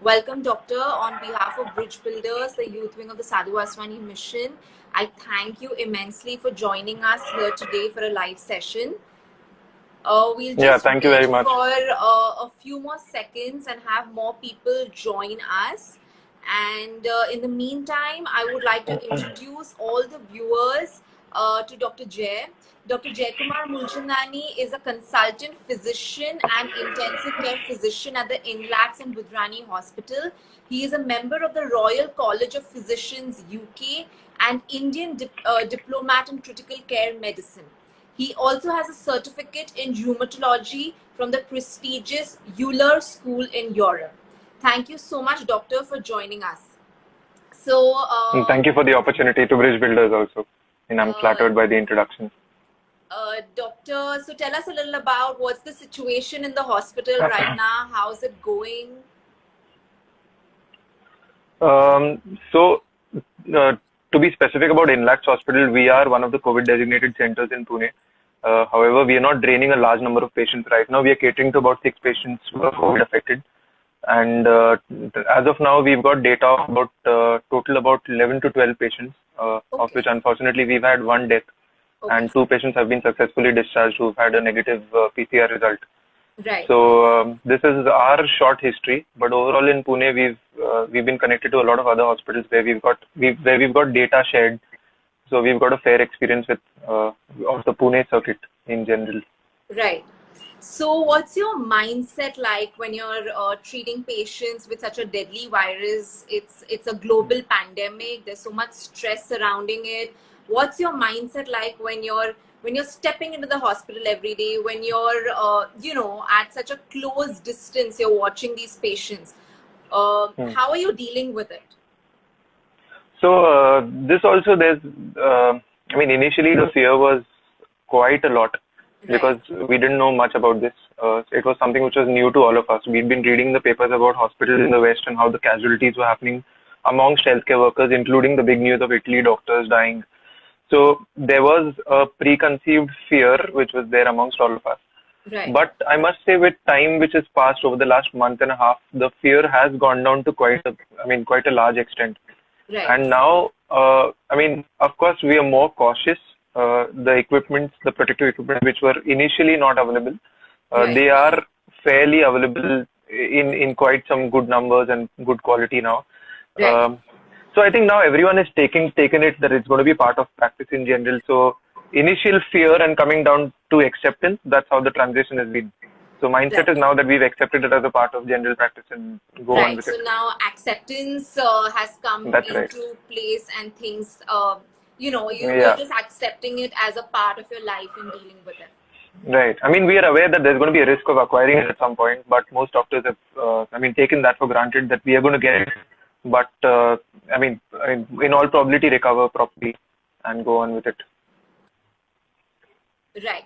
Welcome, Doctor. On behalf of Bridge Builders, the youth wing of the Sadhu Vaswani mission, I thank you immensely for joining us here today for a live session. We'll Yeah, just thank you wait very much. for a few more seconds and have more people join us. And in the meantime, I would like to introduce all the viewers to Dr. Jay. Dr. Jaykumar Mulchandani is a consultant physician and intensive care physician at the Inlax and Budrani Hospital. He is a member of the Royal College of Physicians UK and Indian diplomat in critical care medicine. He also has a certificate in rheumatology from the prestigious Euler School in Europe. Thank you so much, Doctor, for joining us. So, And thank you for the opportunity to Bridge Builders also. And I'm flattered by the introduction. Doctor, so tell us a little about what's the situation in the hospital right now. How's it going? So, to be specific about Inlax Hospital, we are one of the COVID designated centers in Pune. However, we are not draining a large number of patients right now. We are catering to about 6 patients who are COVID affected. And as of now, we've got data of about total about 11 to 12 patients, of which unfortunately we've had one death. And 2 patients have been successfully discharged who've had a negative PCR result. Right. So this is our short history, but overall in Pune we've been connected to a lot of other hospitals where we've got data shared. So we've got a fair experience with of the Pune circuit in general. Right. So what's your mindset like when you're treating patients with such a deadly virus? It's a global pandemic. There's so much stress surrounding it. What's your mindset like when you're stepping into the hospital every day, when you're at such a close distance, you're watching these patients? How are you dealing with it? So this also initially the fear was quite a lot because we didn't know much about this. It was something which was new to all of us. We'd been reading the papers about hospitals in the West and how the casualties were happening amongst healthcare workers, including the big news of Italy doctors dying. So there was a preconceived fear which was there amongst all of us. Right. But I must say, with time which has passed over the last month and a half, the fear has gone down to quite a large extent. Right. And now, of course, we are more cautious. The protective equipment which were initially not available, they are fairly available in quite some good numbers and good quality now. Right. So I think now everyone is taken it that it's going to be part of practice in general. So initial fear and coming down to acceptance, that's how the transition has been. So mindset is now that we've accepted it as a part of general practice and go on with it. So now acceptance has come into place and things, you're just accepting it as a part of your life and dealing with it. Right. I mean, we are aware that there's going to be a risk of acquiring it at some point, but most doctors have, taken that for granted that we are going to get it. But, in all probability, recover properly and go on with it. Right.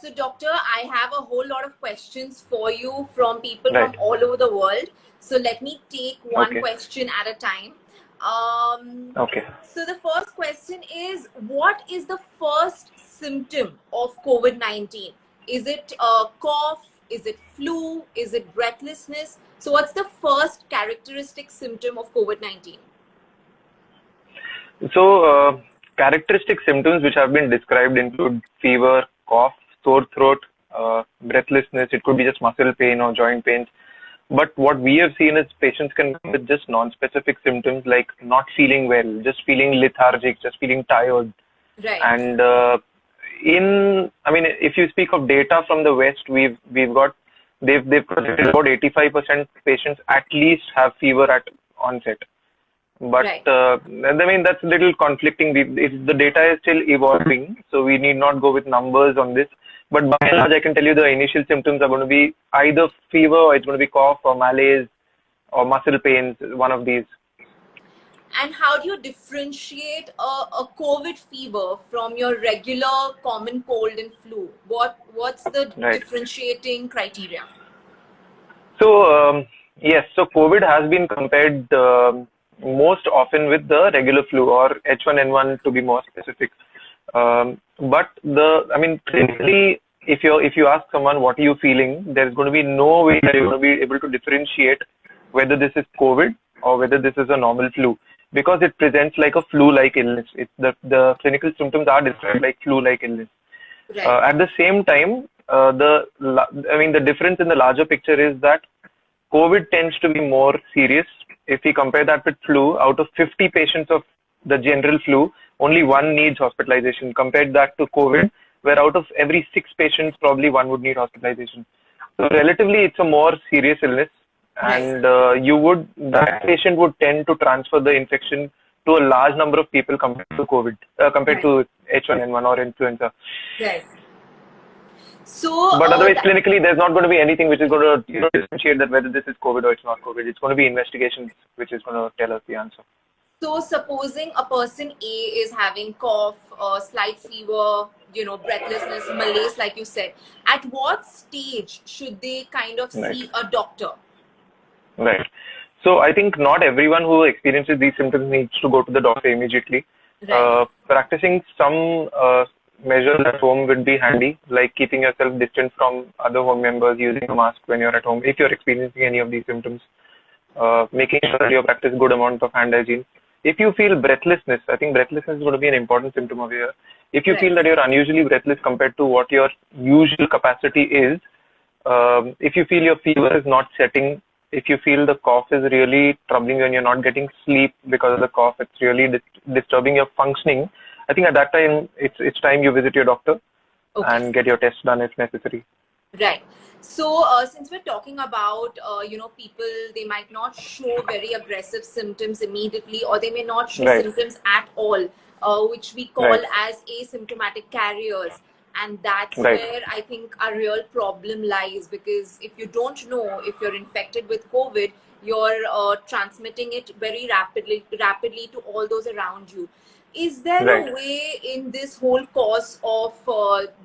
So, Doctor, I have a whole lot of questions for you from people from all over the world. So, let me take one question at a time. So, the first question is, what is the first symptom of COVID-19? Is it cough? Is it flu? Is it breathlessness? So, what's the first characteristic symptom of COVID-19? So, characteristic symptoms which have been described include fever, cough, sore throat, breathlessness. It could be just muscle pain or joint pains. But what we have seen is patients can come with just non-specific symptoms like not feeling well, just feeling lethargic, just feeling tired. Right. And if you speak of data from the West, they've projected about 85% patients at least have fever at onset. But that's a little conflicting. The data is still evolving, so we need not go with numbers on this. But by and large, I can tell you the initial symptoms are going to be either fever, or it's going to be cough, or malaise, or muscle pains, one of these. And how do you differentiate a COVID fever from your regular common cold and flu? What's the differentiating criteria? So, yes, so COVID has been compared most often with the regular flu or H1N1 to be more specific. But basically, if you ask someone what are you feeling, there's going to be no way that you're going to be able to differentiate whether this is COVID or whether this is a normal flu, because it presents like a flu-like illness. The clinical symptoms are described like flu-like illness. Right. At the same time, the difference in the larger picture is that COVID tends to be more serious. If we compare that with flu, out of 50 patients of the general flu, only one needs hospitalization. Compared that to COVID, where out of every 6 patients, probably one would need hospitalization. So relatively, it's a more serious illness, and that patient would tend to transfer the infection to a large number of people compared to COVID, compared to H1N1 or influenza. Yes. So, but otherwise, clinically, there's not going to be anything which is going to differentiate that whether this is COVID or it's not COVID. It's going to be investigations which is going to tell us the answer. So, supposing a person A is having cough, slight fever, breathlessness, malaise, like you said, at what stage should they kind of see a doctor? Right. So, I think not everyone who experiences these symptoms needs to go to the doctor immediately. Right. Practicing some measures at home would be handy, like keeping yourself distant from other home members, using a mask when you're at home, if you're experiencing any of these symptoms, making sure that you practice good amount of hand hygiene. If you feel breathlessness, I think breathlessness is going to be an important symptom over here. If you feel that you're unusually breathless compared to what your usual capacity is, if you feel your fever is not setting, if you feel the cough is really troubling you and you're not getting sleep because of the cough, it's really disturbing your functioning, I think at that time, it's time you visit your doctor and get your tests done if necessary. Right. So, since we're talking about, people, they might not show very aggressive symptoms immediately, or they may not show symptoms at all, which we call as asymptomatic carriers. And that's where I think a real problem lies, because if you don't know if you're infected with COVID, you're transmitting it very rapidly to all those around you. Is there a way in this whole course of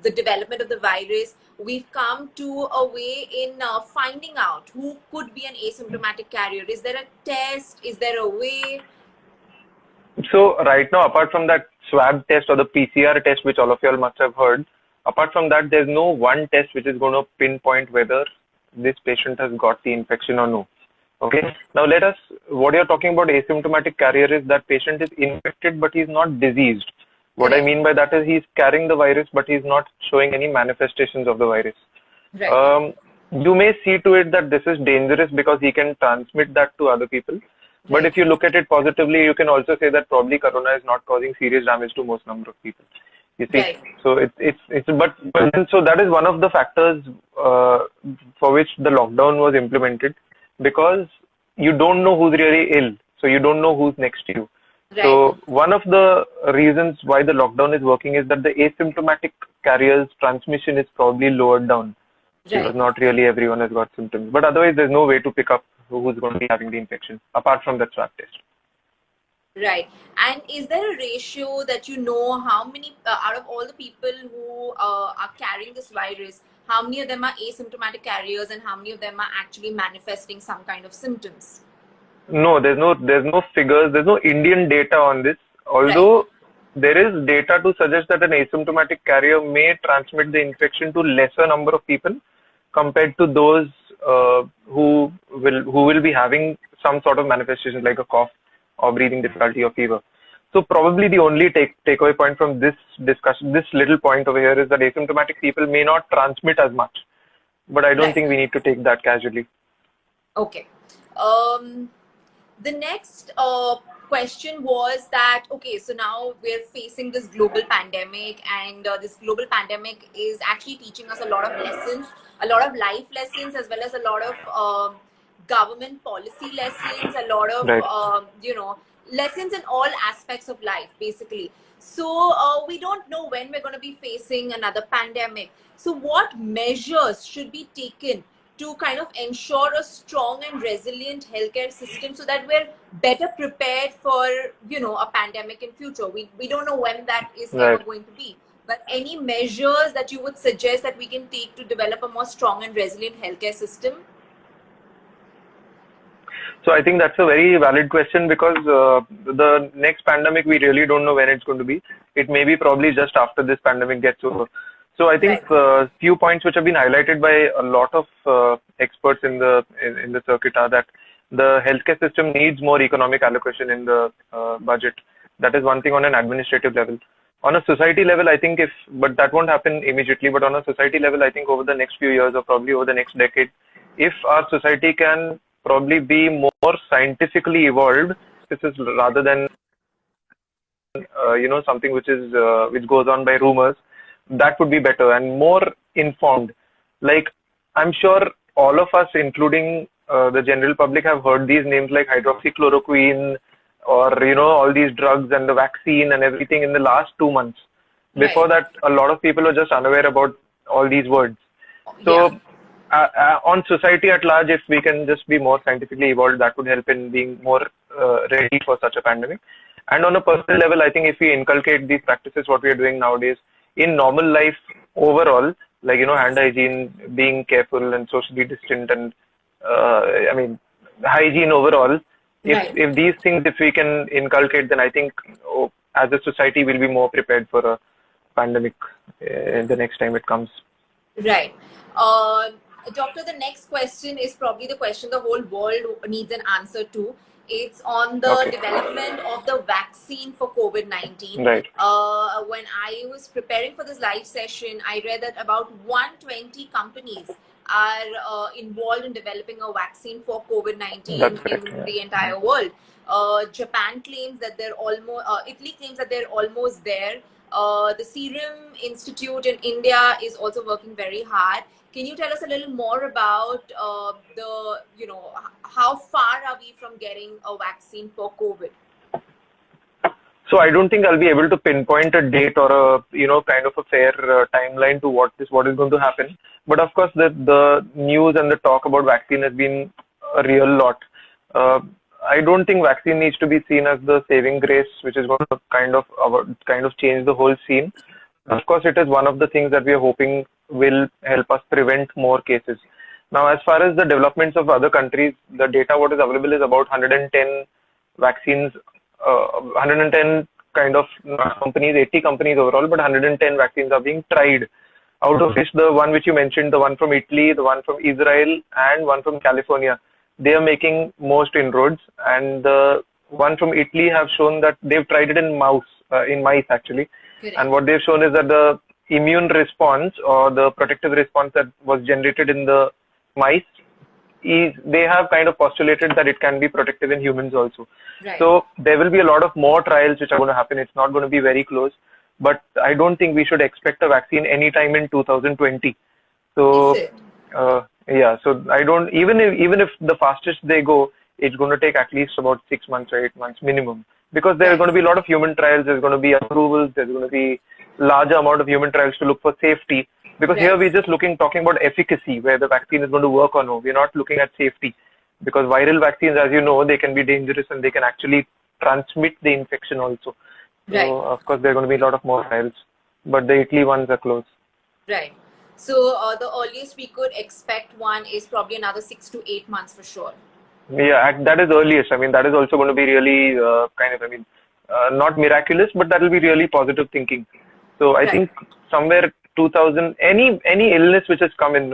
the development of the virus, we've come to a way in finding out who could be an asymptomatic carrier? Is there a test? Is there a way? So right now, apart from that swab test or the PCR test, which all of you all must have heard, apart from that, there's no one test which is going to pinpoint whether this patient has got the infection or no. Okay. Now what you're talking about asymptomatic carrier is that patient is infected, but he's not diseased. What I mean by that is he's carrying the virus, but he's not showing any manifestations of the virus. Right. You may see to it that this is dangerous because he can transmit that to other people. But if you look at it positively, you can also say that probably corona is not causing serious damage to most number of people. You see, so so that is one of the factors for which the lockdown was implemented, because you don't know who's really ill, so you don't know who's next to you. So one of the reasons why the lockdown is working is that the asymptomatic carriers transmission is probably lowered down, because not really everyone has got symptoms. But otherwise, there's no way to pick up who's going to be having the infection apart from that swab test. Right. And is there a ratio that how many out of all the people who are carrying this virus, how many of them are asymptomatic carriers and how many of them are actually manifesting some kind of symptoms? No, there's no figures, there's no Indian data on this. Although there is data to suggest that an asymptomatic carrier may transmit the infection to lesser number of people compared to those who will be having some sort of manifestation like a cough or breathing difficulty or fever. So probably the only takeaway point from this discussion, this little point over here, is that asymptomatic people may not transmit as much, but I don't think we need to take that casually. Okay. The next question was that, so now we're facing this global pandemic, and this global pandemic is actually teaching us a lot of lessons, a lot of life lessons, as well as a lot of government policy lessons, a lot of, lessons in all aspects of life, basically. So we don't know when we're going to be facing another pandemic. So what measures should be taken to kind of ensure a strong and resilient healthcare system so that we're better prepared for, a pandemic in future? We don't know when that is ever going to be. But any measures that you would suggest that we can take to develop a more strong and resilient healthcare system? So I think that's a very valid question, because the next pandemic, we really don't know when it's going to be. It may be probably just after this pandemic gets over. So I think few points which have been highlighted by a lot of experts in the circuit are that the healthcare system needs more economic allocation in the budget. That is one thing on an administrative level. On a society level, I think but that won't happen immediately, but on a society level, I think over the next few years or probably over the next decade, if our society can probably be more scientifically evolved, this is rather than something which goes on by rumors, that would be better and more informed. Like, I'm sure all of us, including the general public, have heard these names like hydroxychloroquine or all these drugs and the vaccine and everything in the last 2 months. Before that, a lot of people are just unaware about all these words. So on society at large, if we can just be more scientifically evolved, that would help in being more ready for such a pandemic. And on a personal level, I think if we inculcate these practices, what we are doing nowadays in normal life overall, like, hand hygiene, being careful and socially distant, and hygiene overall, if these things, if we can inculcate, then I think as a society we'll be more prepared for a pandemic the next time it comes. Right. Doctor, the next question is probably the question the whole world needs an answer to. It's on the development of the vaccine for COVID-19. Right. When I was preparing for this live session, I read that about 120 companies are involved in developing a vaccine for COVID-19 in the entire world. Japan claims that they're almost, Italy claims that they're almost there. The Serum Institute in India is also working very hard. Can you tell us a little more about how far are we from getting a vaccine for COVID? So I don't think I'll be able to pinpoint a date or a kind of a fair timeline to what is going to happen. But of course, the news and the talk about vaccine has been a real lot. I don't think vaccine needs to be seen as the saving grace, which is going to kind of change the whole scene. Of course, it is one of the things that we are hoping will help us prevent more cases. Now, as far as the developments of other countries, the data what is available is about 110 vaccines, 110 kind of companies, 80 companies overall, but 110 vaccines are being tried. Out of which the one which you mentioned, the one from Italy, the one from Israel, and one from California, they are making most inroads. And the one from Italy have shown that they've tried it in mice actually. Correct. And what they've shown is that the immune response or the protective response that was generated in the mice, they have kind of postulated that it can be protective in humans also. Right. So there will be a lot of more trials which are going to happen. It's not going to be very close, but I don't think we should expect a vaccine anytime in 2020. So so I don't, even if the fastest they go, it's going to take at least about 6 months or 8 months minimum, because there are going to be a lot of human trials, there's going to be approvals, there's going to be larger amount of human trials to look for safety, because here we're just talking about efficacy, where the vaccine is going to work or no. We're not looking at safety, because viral vaccines, as you know, they can be dangerous and they can actually transmit the infection also. Right. So of course there are going to be a lot of more trials, but the Italy ones are close. Right. So the earliest we could expect one is probably another 6 to 8 months for sure. Yeah, that is earliest. I mean, that is also going to be really not miraculous, but that will be really positive thinking. So I think somewhere 2000, any illness which has come in,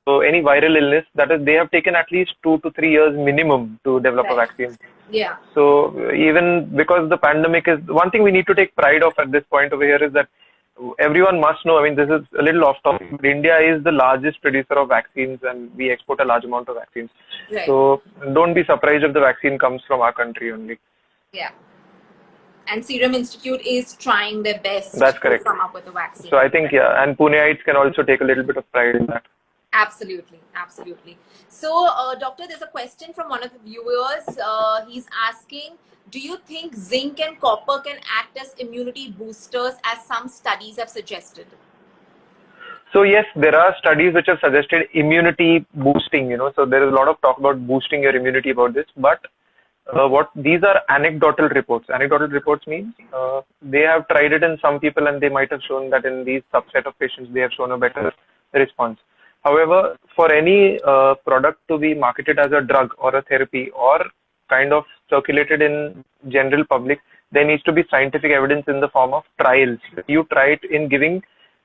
so any viral illness, that is, they have taken at least 2 to 3 years minimum to develop a vaccine. Yeah. So even because the pandemic is, one thing we need to take pride of at this point over here is that everyone must know, I mean, this is a little off topic, but India is the largest producer of vaccines and we export a large amount of vaccines. Right. So don't be surprised if the vaccine comes from our country only. Yeah. And Serum Institute is trying their best to come up with a vaccine. So I think, and Puneites can also take a little bit of pride in that. Absolutely. Absolutely. So, Doctor, there's a question from one of the viewers. He's asking, do you think zinc and copper can act as immunity boosters, as some studies have suggested? So yes, there are studies which have suggested immunity boosting, so there is a lot of talk about boosting your immunity about this, but these are anecdotal reports. Anecdotal reports means they have tried it in some people and they might have shown that in these subset of patients, they have shown a better response. However, for any product to be marketed as a drug or a therapy or kind of circulated in general public, there needs to be scientific evidence in the form of trials. You try it in giving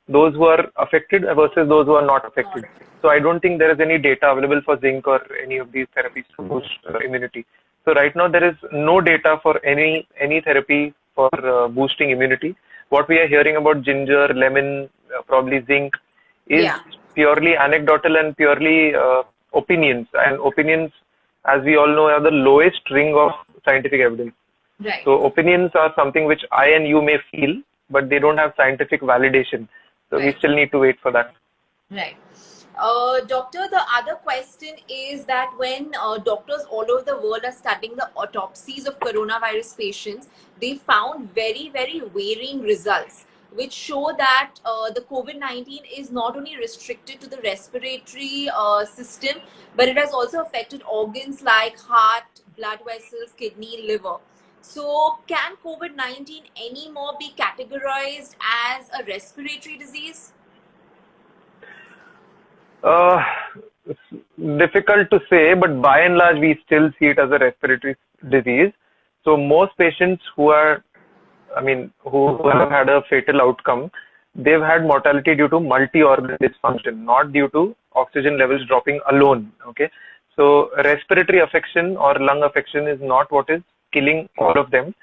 those who are affected versus those who are not affected. Not. So I don't think there is any data available for zinc or any of these therapies to boost immunity. So right now there is no data for any therapy for boosting immunity. What we are hearing about ginger, lemon, probably zinc is Yeah. purely anecdotal and purely opinions. And opinions, as we all know, are the lowest ring of scientific evidence. Right. So opinions are something which I and you may feel, but they don't have scientific validation. So we Right. still need to wait for that. Right. Doctor, the other question is that when doctors all over the world are studying the autopsies of coronavirus patients, they found very, very varying results, which show that the COVID-19 is not only restricted to the respiratory system, but it has also affected organs like heart, blood vessels, kidney, liver. So, can COVID-19 anymore be categorized as a respiratory disease? It's difficult to say, but by and large, we still see it as a respiratory disease. So most patients who have had a fatal outcome, they've had mortality due to multi-organ dysfunction, not due to oxygen levels dropping alone. Okay, so respiratory affection or lung affection is not what is killing all of them.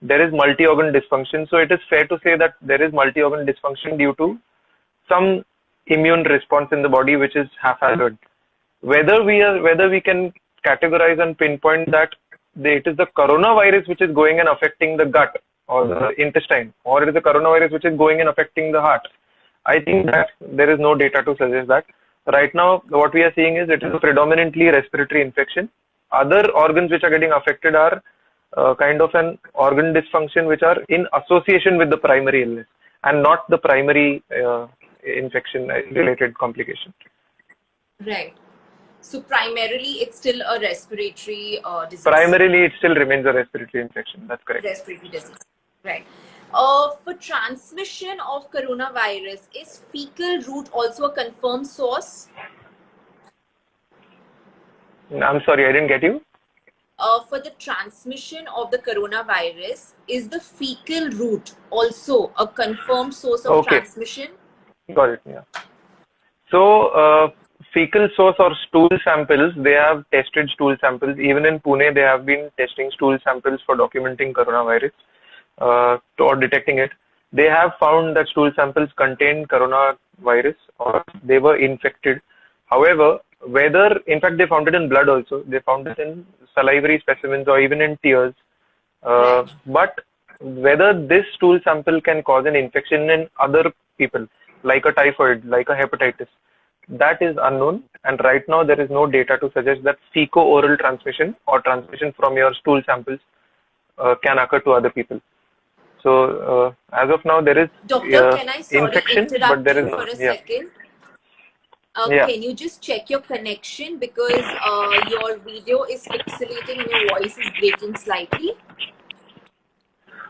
There is multi-organ dysfunction. So it is fair to say that there is multi-organ dysfunction due to some immune response in the body which is haphazard. Whether we can categorize and pinpoint that it is the coronavirus which is going and affecting the gut or the intestine, or it is the coronavirus which is going and affecting the heart, I think that there is no data to suggest that. Right now, what we are seeing is it is a predominantly respiratory infection. Other organs which are getting affected are kind of an organ dysfunction which are in association with the primary illness and not the primary infection related complication. Right. So primarily it's still a respiratory disease. Primarily it still remains a respiratory infection. That's correct. Respiratory disease. Right. For transmission of coronavirus, is fecal route also a confirmed source? I'm sorry, I didn't get you. For the transmission of the coronavirus, is the fecal route also a confirmed source of transmission? Got it. Yeah. So fecal source or stool samples, they have tested stool samples. Even in Pune, they have been testing stool samples for documenting coronavirus or detecting it. They have found that stool samples contain coronavirus or they were infected. However, in fact, they found it in blood also. They found it in salivary specimens or even in tears. But whether this stool sample can cause an infection in other people, like a typhoid, like a hepatitis, that is unknown. And right now, there is no data to suggest that feco-oral transmission or transmission from your stool samples can occur to other people. So as of now, there is Doctor, can I infection, but there is for a second? Can you just check your connection because your video is pixelating and your voice is breaking slightly?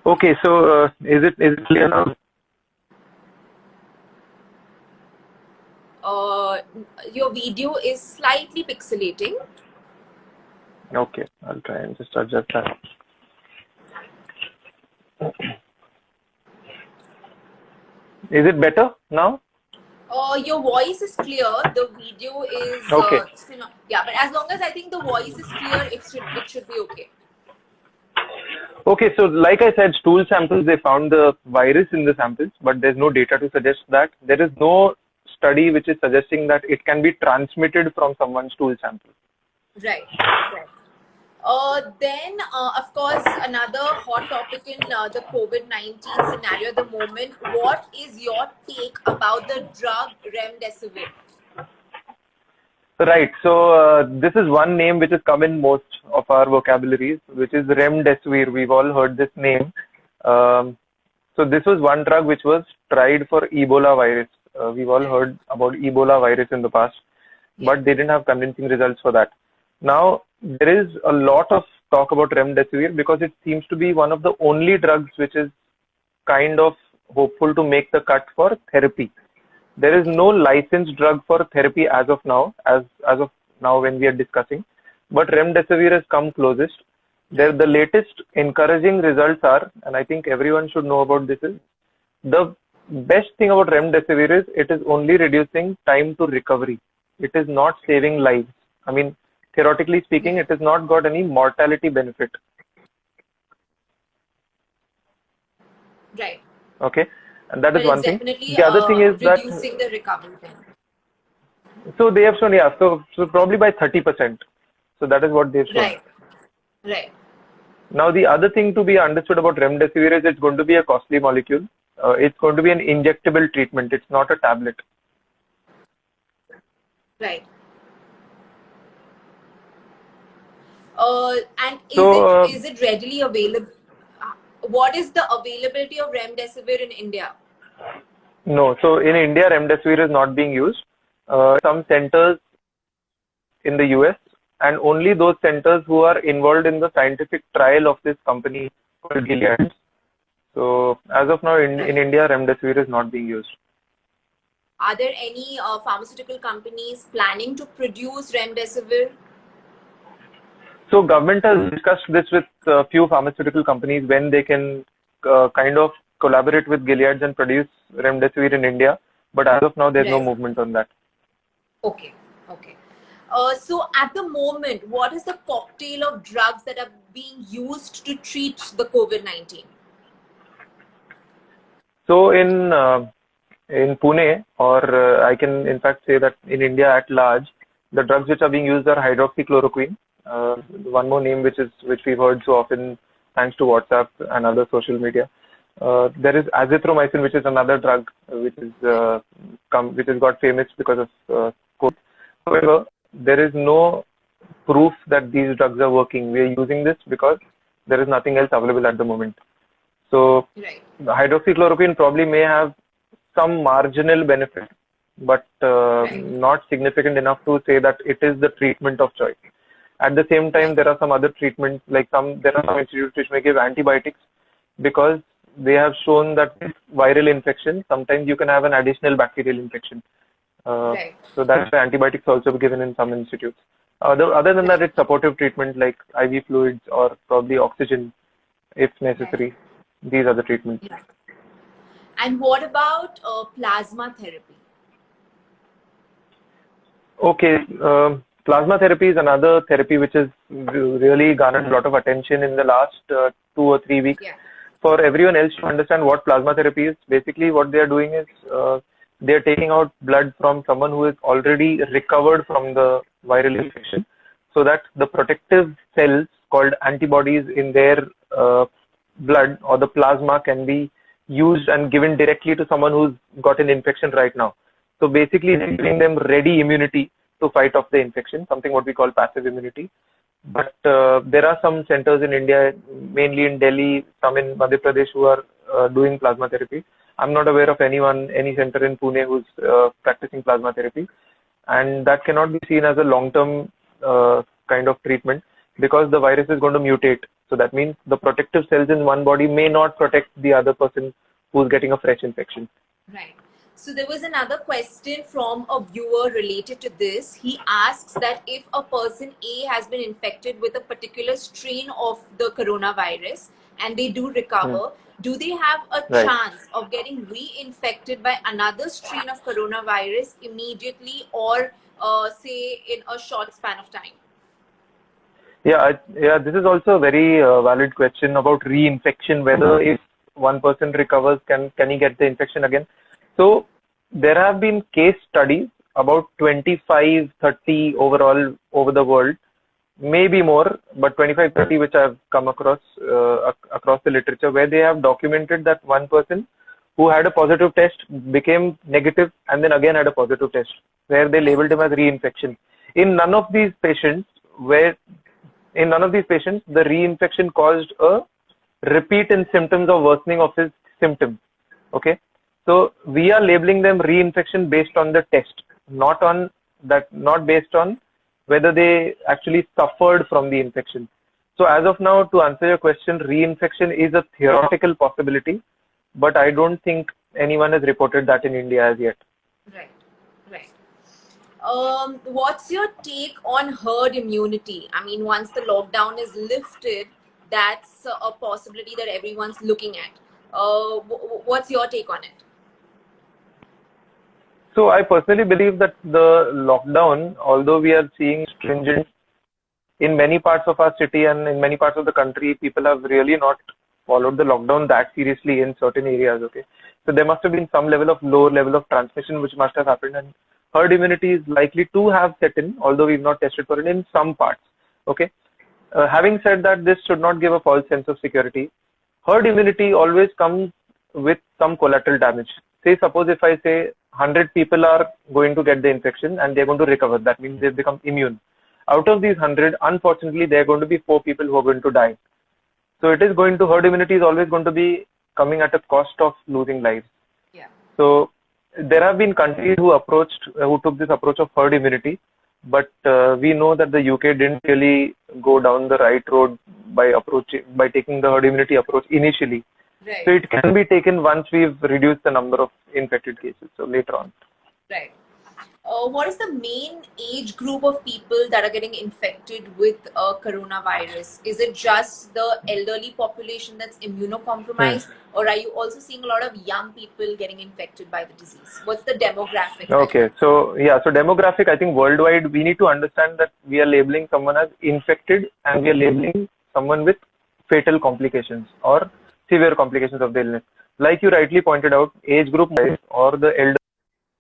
Okay, so is it clear now? Your video is slightly pixelating. Okay, I'll try and just adjust that. Is it better now? Your voice is clear. The video is still not. Yeah, but as long as I think the voice is clear, it should be okay. Okay, so like I said, stool samples, they found the virus in the samples, but there's no data to suggest that. There is no study which is suggesting that it can be transmitted from someone's stool sample. Right. Then, of course, another hot topic in the COVID-19 scenario at the moment. What is your take about the drug remdesivir? Right. So this is one name which has come in most of our vocabularies, which is remdesivir. We've all heard this name. So this was one drug which was tried for Ebola virus. We've all heard about Ebola virus in the past, but they didn't have convincing results for that. Now, there is a lot of talk about remdesivir because it seems to be one of the only drugs which is kind of hopeful to make the cut for therapy. There is no licensed drug for therapy as of now, when we are discussing, but remdesivir has come closest. The latest encouraging results are, and I think everyone should know about this, is the best thing about remdesivir is it is only reducing time to recovery. It is not saving lives. I mean, theoretically speaking, it has not got any mortality benefit. Right. Okay, and that is But it's one thing. definitely The other thing is that reducing the recovery time. so they have shown, yeah, so probably by 30%. So that is what they've shown. Right. Right. Now the other thing to be understood about remdesivir is it's going to be a costly molecule. It's going to be an injectable treatment. It's not a tablet. Right. And So is it readily available? What is the availability of remdesivir in India? no, so in India, remdesivir is not being used. Some centers in the US, and only those centers who are involved in the scientific trial of this company called Gilead. So as of now, in India, remdesivir is not being used. Are there any pharmaceutical companies planning to produce remdesivir? So government has discussed this with a few pharmaceutical companies when they can kind of collaborate with Gilead and produce remdesivir in India. But as of now, there's no Right. movement on that. Okay. Okay. So at the moment, what is the cocktail of drugs that are being used to treat the COVID-19? So in Pune, or I can in fact say that in India at large, the drugs which are being used are hydroxychloroquine. One more name which we've heard so often thanks to WhatsApp and other social media. There is azithromycin, which is another drug which has got famous because of COVID. However, there is no proof that these drugs are working. We are using this because there is nothing else available at the moment. So Right. hydroxychloroquine probably may have some marginal benefit, but not significant enough to say that it is the treatment of choice. At the same time, there are some other treatments, like there are some institutes which may give antibiotics because they have shown that with viral infection, sometimes you can have an additional bacterial infection. Right. So that's why antibiotics also be given in some institutes. Other than that, it's supportive treatment like IV fluids or probably oxygen if necessary. These are the treatments. Yeah. And what about plasma therapy? Okay, plasma therapy is another therapy which has really garnered a lot of attention in the last 2 or 3 weeks. Yeah. For everyone else to understand what plasma therapy is, basically what they are doing is they are taking out blood from someone who is already recovered from the viral infection, so that the protective cells called antibodies in their blood or the plasma can be used and given directly to someone who's got an infection right now. So basically, they're giving them ready immunity to fight off the infection, something what we call passive immunity. But there are some centers in India, mainly in Delhi, some in Madhya Pradesh, who are doing plasma therapy. I'm not aware of any center in Pune who's practicing plasma therapy. And that cannot be seen as a long-term kind of treatment because the virus is going to mutate. So that means the protective cells in one body may not protect the other person who's getting a fresh infection. Right. So there was another question from a viewer related to this. He asks that if a person A has been infected with a particular strain of the coronavirus and they do recover, do they have a chance of getting reinfected by another strain of coronavirus immediately or say in a short span of time? Yeah, this is also a very valid question about reinfection, whether if one person recovers, can he get the infection again? So there have been case studies, about 25, 30 overall over the world, maybe more, but 25, 30 which I've come across across the literature, where they have documented that one person who had a positive test became negative and then again had a positive test, where they labeled him as reinfection. In none of these patients, the reinfection caused a repeat in symptoms or worsening of his symptoms. Okay, so we are labeling them reinfection based on the test, not based on whether they actually suffered from the infection. So as of now, to answer your question, reinfection is a theoretical possibility, but I don't think anyone has reported that in India as yet. Right. What's your take on herd immunity? I mean, once the lockdown is lifted, that's a possibility that everyone's looking at. What's your take on it? So I personally believe that the lockdown, although we are seeing stringent in many parts of our city and in many parts of the country, people have really not followed the lockdown that seriously in certain areas. Okay, so there must have been some level of lower level of transmission which must have happened, and herd immunity is likely to have set in, although we've not tested for it in some parts. Okay, having said that, this should not give a false sense of security. Herd immunity always comes with some collateral damage. Say, suppose if I say 100 people are going to get the infection and they're going to recover, that means they've become immune. Out of these 100, unfortunately, there are going to be 4 people who are going to die. So it is going to, herd immunity is always going to be coming at a cost of losing lives. Yeah. So there have been countries who took this approach of herd immunity, but we know that the UK didn't really go down the right road by taking the herd immunity approach initially. Right. So it can be taken once we've reduced the number of infected cases. So later on. Right. What is the main age group of people that are getting infected with coronavirus? Is it just the elderly population that's immunocompromised, or are you also seeing a lot of young people getting infected by the disease? What's the demographic? Okay, so demographic, I think worldwide, we need to understand that we are labeling someone as infected and we are labeling someone with fatal complications or severe complications of the illness. Like you rightly pointed out, age group or the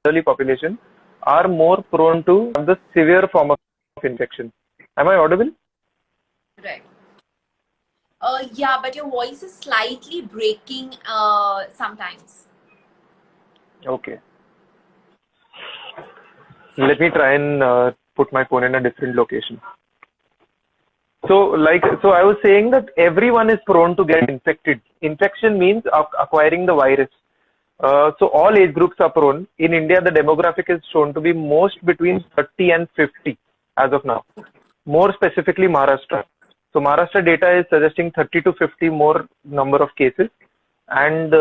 elderly population are more prone to the severe form of infection. Am I audible? Right. Yeah, but your voice is slightly breaking sometimes. Okay. Let me try and put my phone in a different location. So I was saying that everyone is prone to get infected. Infection means acquiring the virus. So all age groups are prone. In India, the demographic is shown to be most between 30 and 50 as of now. More specifically, Maharashtra. So Maharashtra data is suggesting 30 to 50 more number of cases, and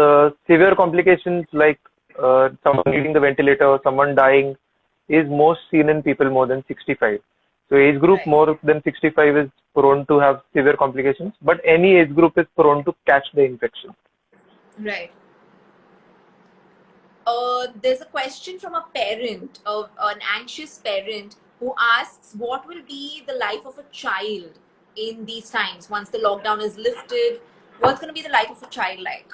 severe complications like someone needing the ventilator or someone dying is most seen in people more than 65. So age group more than 65 is prone to have severe complications, but any age group is prone to catch the infection. Right. There's a question from a parent, an anxious parent, who asks, what will be the life of a child in these times once the lockdown is lifted? What's going to be the life of a child like?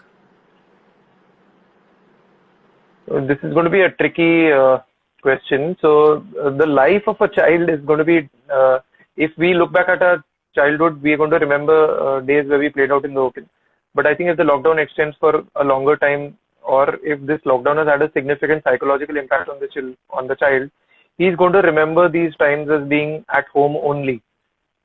So this is going to be a tricky question. So the life of a child is going to be, if we look back at our childhood, we are going to remember days where we played out in the open. But I think if the lockdown extends for a longer time, or if this lockdown has had a significant psychological impact on the child, he's going to remember these times as being at home only.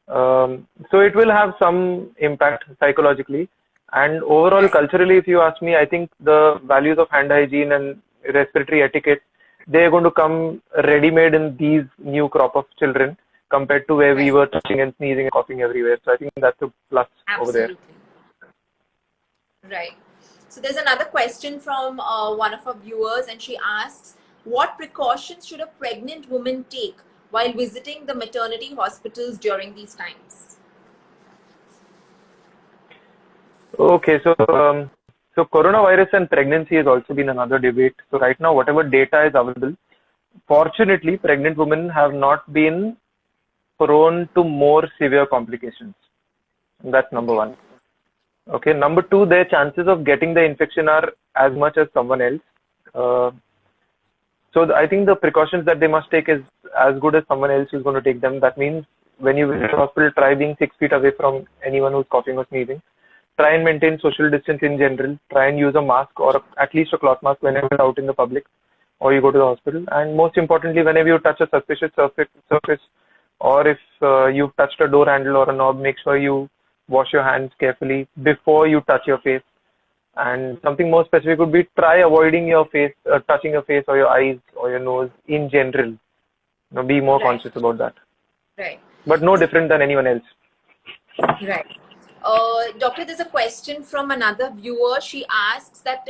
So it will have some impact psychologically, and overall culturally, if you ask me, I think the values of hand hygiene and respiratory etiquette, they're going to come ready-made in these new crop of children compared to where we were touching and sneezing and coughing everywhere. So I think that's a plus over there. Right. So there's another question from one of our viewers, and she asks, what precautions should a pregnant woman take while visiting the maternity hospitals during these times? Okay, so coronavirus and pregnancy has also been another debate. So right now, whatever data is available, fortunately, pregnant women have not been prone to more severe complications. That's number one. Okay, number two, their chances of getting the infection are as much as someone else. So I think the precautions that they must take is as good as someone else is going to take them. That means when you visit a hospital, try being 6 feet away from anyone who's coughing or sneezing. Try and maintain social distance in general. Try and use a mask or at least a cloth mask whenever you're out in the public or you go to the hospital. And most importantly, whenever you touch a suspicious surface or if you've touched a door handle or a knob, make sure you wash your hands carefully before you touch your face. And something more specific would be try avoiding your face, touching your face or your eyes or your nose in general. Be more conscious about that. Right. But no different than anyone else. Right. Doctor, there's a question from another viewer. She asks that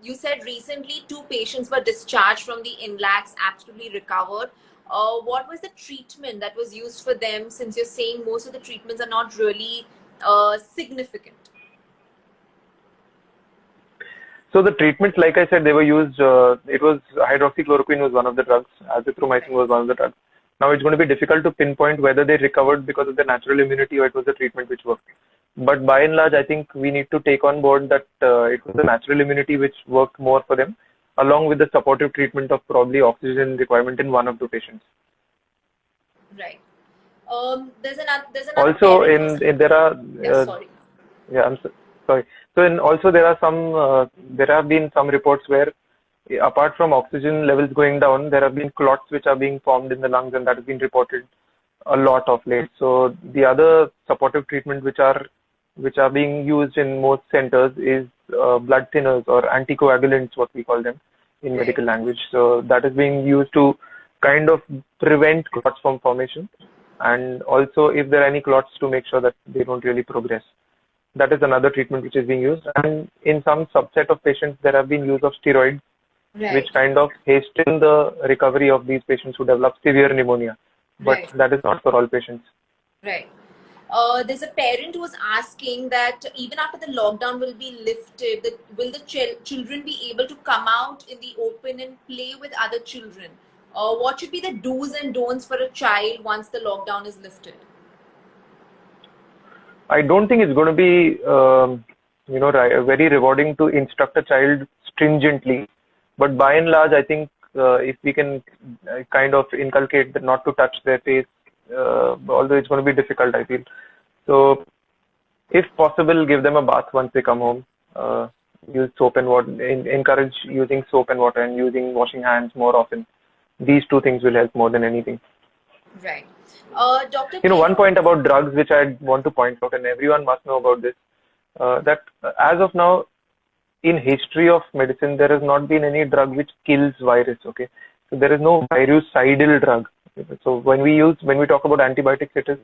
you said recently 2 patients were discharged from the INLACS, absolutely recovered. What was the treatment that was used for them, since you're saying most of the treatments are not really significant? So the treatments, like I said, they were used. It was hydroxychloroquine was one of the drugs. Azithromycin Right. was one of the drugs. Now it's going to be difficult to pinpoint whether they recovered because of the natural immunity or it was the treatment which worked. But by and large, I think we need to take on board that it was the natural immunity which worked more for them, along with the supportive treatment of probably oxygen requirement in one of the patients. Right. There's another Also, parent who's in there are yeah, sorry. yeah, sorry. So, in also there are there have been some reports where, apart from oxygen levels going down, there have been clots which are being formed in the lungs, and that has been reported a lot of late. So, the other supportive treatment which are being used in most centers is blood thinners or anticoagulants, what we call them in Right. medical language. So, that is being used to kind of prevent clots from formation, and also if there are any clots to make sure that they don't really progress. That is another treatment which is being used. And in some subset of patients, there have been use of steroids, which Right. kind of hasten the recovery of these patients who develop severe pneumonia. But Right. that is not for all patients. Right. There's a parent who's asking that even after the lockdown will be lifted, will the children be able to come out in the open and play with other children? What should be the do's and don'ts for a child once the lockdown is lifted? I don't think it's going to be, very rewarding to instruct a child stringently. But by and large, I think if we can kind of inculcate that not to touch their face, although it's going to be difficult, I feel. So, if possible, give them a bath once they come home. Use soap and water. Encourage using soap and water and using washing hands more often. These two things will help more than anything. Right. Doctor, One point about drugs which I want to point out, and everyone must know about this, that as of now, in history of medicine, there has not been any drug which kills virus. Okay, so there is no virucidal drug. So when we talk about antibiotics, it is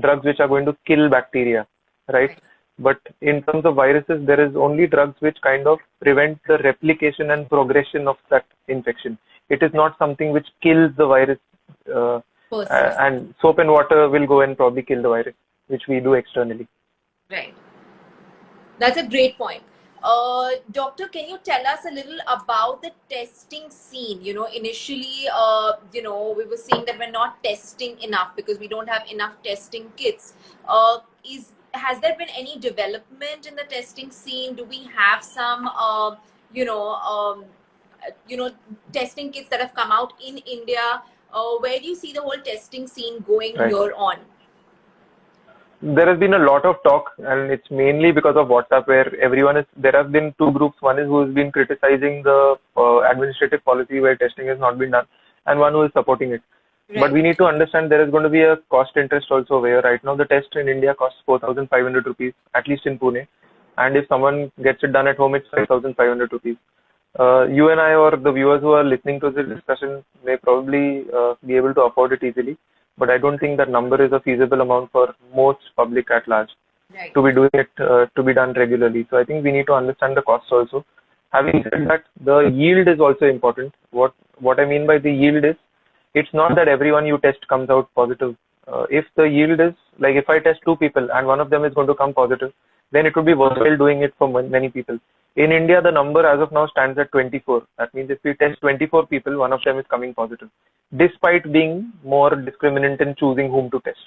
drugs which are going to kill bacteria, right? Right. But in terms of viruses, there is only drugs which kind of prevent the replication and progression of that infection. It is not something which kills the virus. Uh, person. and soap and water will go and probably kill the virus, which we do externally. Right. That's a great point. Doctor, can you tell us a little about the testing scene? Initially, we were saying that we're not testing enough because we don't have enough testing kits. Has there been any development in the testing scene? Do we have some, you know, um, testing kits that have come out in India? Where do you see the whole testing scene going Right. here on? There has been a lot of talk, and it's mainly because of WhatsApp, where there have been two groups. One is who has been criticizing the administrative policy where testing has not been done, and one who is supporting it. But we Right. need to understand there is going to be a cost interest also, where right now the test in India costs 4,500 rupees, at least in Pune. And if someone gets it done at home, it's 5,500 rupees. You and I, or the viewers who are listening to this discussion, may probably be able to afford it easily. But I don't think that number is a feasible amount for most public at large Right. to be doing it, to be done regularly. So I think we need to understand the costs also. Having said that, the yield is also important. What I mean by the yield is, it's not that everyone you test comes out positive. If the yield is like, if I test two people and one of them is going to come positive, then it would be worthwhile doing it for many people. In India, the number as of now stands at 24. That means if we test 24 people, one of them is coming positive, despite being more discriminant in choosing whom to test.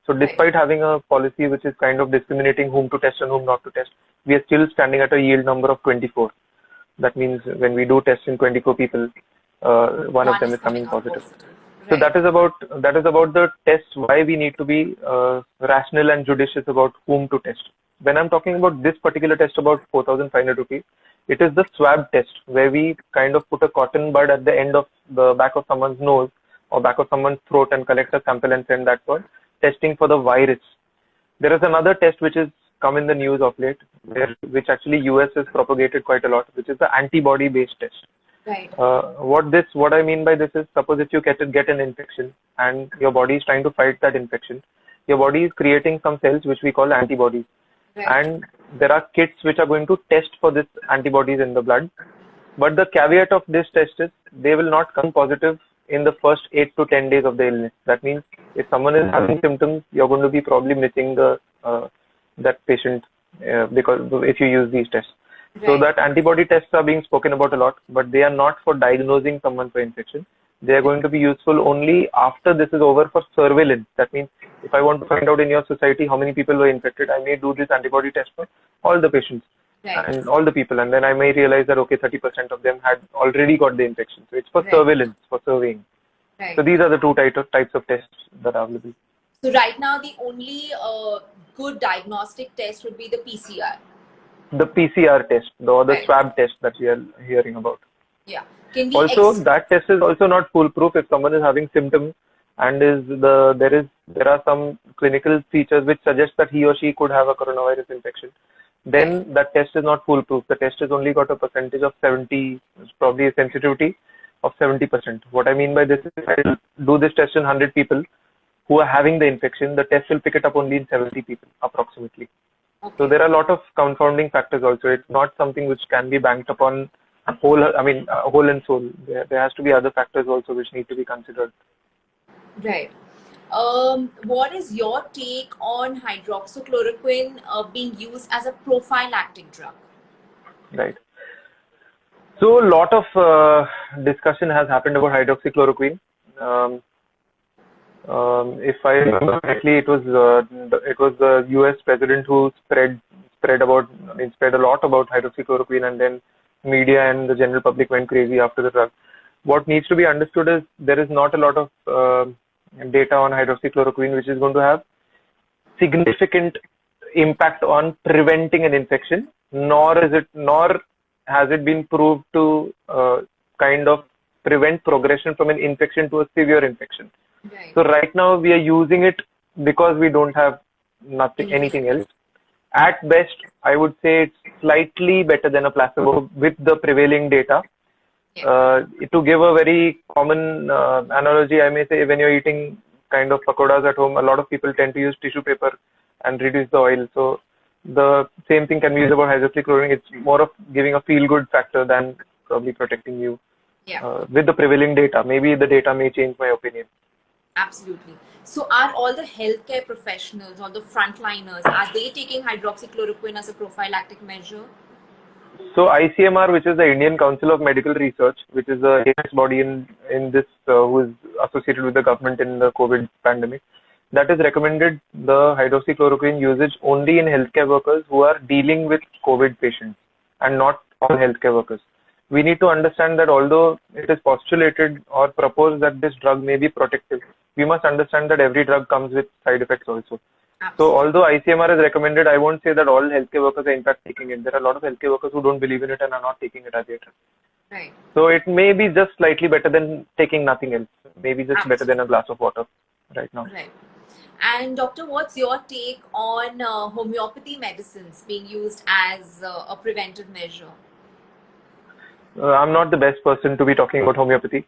So Right. despite having a policy which is kind of discriminating whom to test and whom not to test, we are still standing at a yield number of 24. That means when we do test in 24 people, one of One them is is coming coming out positive. positive. So Right. that is about the tests. Why we need to be rational and judicious about whom to test. When I'm talking about this particular test about 4,500 rupees, it is the swab test where we kind of put a cotton bud at the end of the back of someone's nose or back of someone's throat and collect a sample and send that for testing for the virus. There is another test which has come in the news of late, which actually US has propagated quite a lot, which is the antibody-based test. Right. What I mean by this is, suppose if you get an infection and your body is trying to fight that infection, your body is creating some cells which we call antibodies, Right. and there are kits which are going to test for this antibodies in the blood. But the caveat of this test is they will not come positive in the first 8 to 10 days of the illness. That means if someone is having symptoms, you're going to be probably missing that patient because if you use these tests. So Right. that antibody tests are being spoken about a lot, but they are not for diagnosing someone for infection. They are going to be useful only after this is over for surveillance. That means if I want to find out in your society how many people were infected, I may do this antibody test for all the patients Right. and all the people, and then I may realize that okay, 30% of them had already got the infection. So it's for Right. surveillance, for surveying. So Right. these are the two types of tests that are available. So right now, the only good diagnostic test would be the PCR. The PCR test, or the Right. swab test that we are hearing about. Yeah. Can we Also, that test is also not foolproof if someone is having symptoms and there are some clinical features which suggest that he or she could have a coronavirus infection. Then that test is not foolproof. The test has only got a percentage of 70, probably a sensitivity of 70%. What I mean by this is if I do this test in 100 people who are having the infection, the test will pick it up only in 70 people approximately. So Okay. there are a lot of confounding factors also. It's not something which can be banked upon whole and soul. There has to be other factors also which need to be considered. Right. What is your take on hydroxychloroquine being used as a prophylactic drug? Right. So a lot of discussion has happened about hydroxychloroquine. If I remember correctly, it was the U.S. president who spread a lot about hydroxychloroquine, and then media and the general public went crazy after the drug. What needs to be understood is there is not a lot of data on hydroxychloroquine which is going to have significant impact on preventing an infection, nor has it been proved to kind of prevent progression from an infection to a severe infection. Right. So right now we are using it because we don't have anything else. At best, I would say it's slightly better than a placebo with the prevailing data. Yeah. To give a very common analogy, I may say when you're eating kind of pakoras at home, a lot of people tend to use tissue paper and reduce the oil. So the same thing can be used about hydroxychloroquine. It's more of giving a feel-good factor than probably protecting you. Yeah. With the prevailing data. Maybe the data may change my opinion. Absolutely. So are all the healthcare professionals or the frontliners, are they taking hydroxychloroquine as a prophylactic measure? So ICMR, which is the Indian Council of Medical Research, which is the highest body in this who is associated with the government in the COVID pandemic, that has recommended the hydroxychloroquine usage only in healthcare workers who are dealing with COVID patients and not all healthcare workers. We need to understand that although it is postulated or proposed that this drug may be protective, we must understand that every drug comes with side effects also. Absolutely. So although ICMR has recommended, I won't say that all healthcare workers are in fact taking it. There are a lot of healthcare workers who don't believe in it and are not taking it as yet. Right. So it may be just slightly better than taking nothing else. Maybe just better than a glass of water right now. Right. And doctor, what's your take on homeopathy medicines being used as a preventive measure? I'm not the best person to be talking about homeopathy.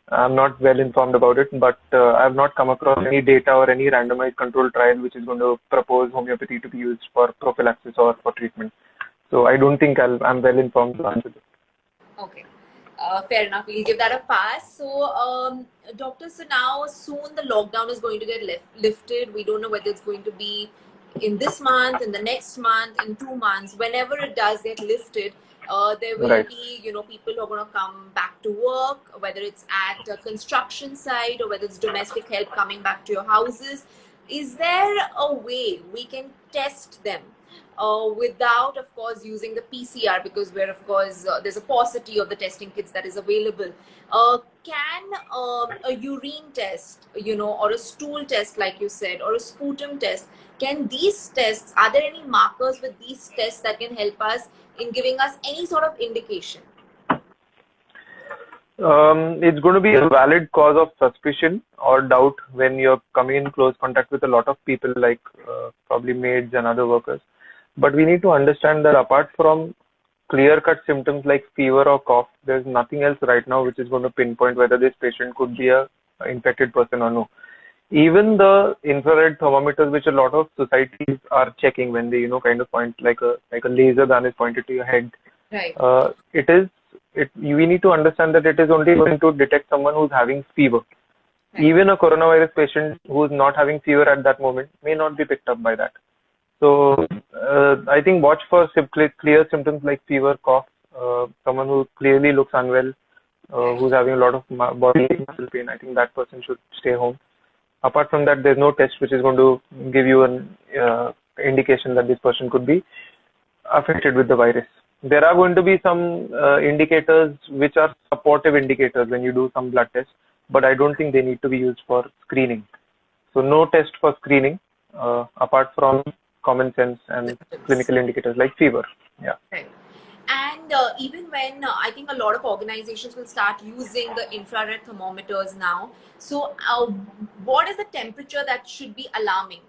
I'm not well informed about it, but I've not come across any data or any randomized controlled trial which is going to propose homeopathy to be used for prophylaxis or for treatment. So I don't think I'm well informed to answer this. Okay. Fair enough. We'll give that a pass. So, doctor, so now soon the lockdown is going to get lifted. We don't know whether it's going to be in this month, in the next month, in 2 months. Whenever it does get lifted, there will be, people who are going to come back to work, whether it's at a construction site or whether it's domestic help coming back to your houses. Is there a way we can test them without, of course, using the PCR, because where, of course, there's a paucity of the testing kits that is available? Can a urine test, or a stool test, like you said, or a sputum test, can these tests, are there any markers with these tests that can help us in giving us any sort of indication? It's going to be a valid cause of suspicion or doubt when you're coming in close contact with a lot of people, like probably maids and other workers. But we need to understand that apart from clear-cut symptoms like fever or cough, there's nothing else right now which is going to pinpoint whether this patient could be a infected person or no. Even the infrared thermometers, which a lot of societies are checking when they, kind of point like a laser gun is pointed to your head. Right. We need to understand that it is only going to detect someone who's having fever. Right. Even a coronavirus patient who is not having fever at that moment may not be picked up by that. So I think watch for clear symptoms like fever, cough, someone who clearly looks unwell, who's having a lot of body muscle pain. I think that person should stay home. Apart from that, there's no test which is going to give you an indication that this person could be affected with the virus. There are going to be some indicators which are supportive indicators when you do some blood tests, but I don't think they need to be used for screening. So no test for screening apart from common sense and clinical indicators like fever. Yeah. Right. And even when I think a lot of organizations will start using the infrared thermometers now. So what is the temperature that should be alarming?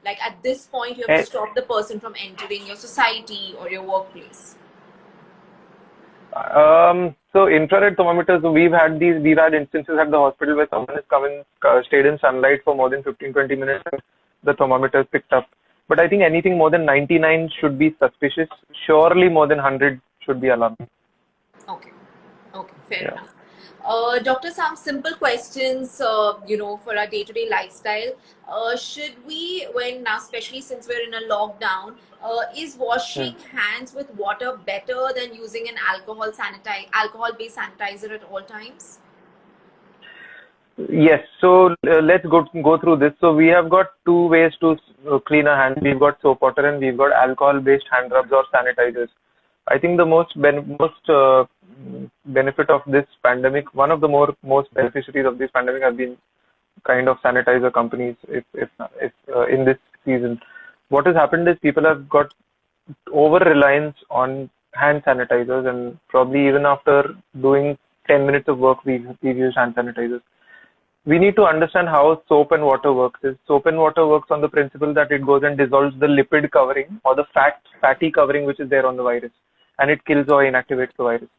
Like at this point, you have to stop the person from entering your society or your workplace. So infrared thermometers, we've had instances at the hospital where someone has stayed in sunlight for more than 15-20 minutes and the thermometer is picked up. But I think anything more than 99 should be suspicious. Surely more than 100 should be alarming. Okay, fair enough. Doctor, some simple questions, for our day-to-day lifestyle. Should we, now especially since we're in a lockdown, is washing hands with water better than using an alcohol-based sanitizer at all times? Yes. So let's go through this. So we have got two ways to clean our hands. We've got soap water and we've got alcohol-based hand rubs or sanitizers. I think the most benefit of this pandemic, one of the most beneficiaries of this pandemic have been kind of sanitizer companies. If in this season, what has happened is people have got over reliance on hand sanitizers, and probably even after doing 10 minutes of work, we've used hand sanitizers. We need to understand how soap and water works. Soap and water works on the principle that it goes and dissolves the lipid covering or the fatty covering which is there on the virus, and it kills or inactivates the virus.